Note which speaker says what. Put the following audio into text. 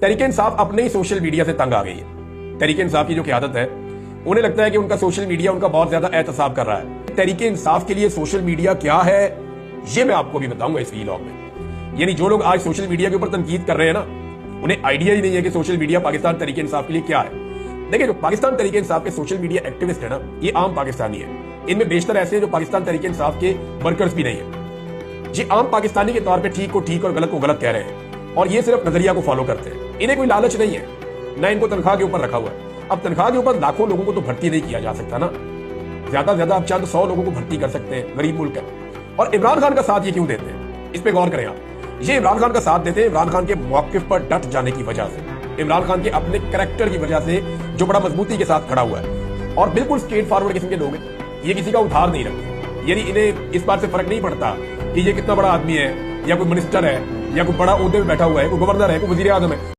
Speaker 1: तहरीक इंसाफ अपने ही social media से तंग आ गई है। तहरीक इंसाफ की जो क़यादत है, उन्हें लगता है कि उनका सोशल मीडिया उनका बहुत ज्यादा एहतसाब कर रहा है। तहरीक इंसाफ के लिए सोशल मीडिया क्या है, ये मैं आपको भी बताऊंगा इस व्लॉग में। यानी जो लोग आज सोशल मीडिया के ऊपर तनकीद कर रहे हैं ना, उन्हें आइडिया ही नहीं है कि सोशल मीडिया पाकिस्तान तहरीक इंसाफ के लिए क्या है। देखिए, जो पाकिस्तान तहरीक इंसाफ के सोशल मीडिया एक्टिविस्ट है ना, ये आम पाकिस्तानी है। इनमें बेशतर ऐसे हैं जो पाकिस्तान तहरीक इंसाफ के वर्कर्स भी नहीं है। ये आम पाकिस्तानी के तौर पे ठीक को ठीक और गलत को गलत कह रहे हैं, और ये सिर्फ नजरिया को फॉलो करते हैं। इन्हें कोई लालच नहीं है, ना इनको तनख्वाह के ऊपर रखा हुआ है। अब तनख्वाह के ऊपर लाखों लोगों को तो भर्ती नहीं किया जा सकता ना, ज्यादा से ज्यादा आप चंद 100 लोगों को भर्ती कर सकते हैं, गरीब मुल्क है। और इमरान खान का साथ ये क्यों देते हैं, इस पे गौर करें आप। ये इमरान खान का साथ देते हैं इमरान खान के मौकिफ पर डट जाने की वजह से, इमरान खान के अपने कैरेक्टर की वजह से, जो बड़ा मजबूती के साथ खड़ा हुआ है और बिल्कुल स्ट्रेट फॉरवर्ड किस्म के लोग हैं। ये किसी का उधार नहीं रखते, यानी इन्हें इस बात से फर्क नहीं पड़ता कि ये कितना बड़ा आदमी है, या कोई मिनिस्टर है, या कोई बड़ा ओहदे में बैठा हुआ है, कोई गवर्नर है, कोई वजीर आजम है।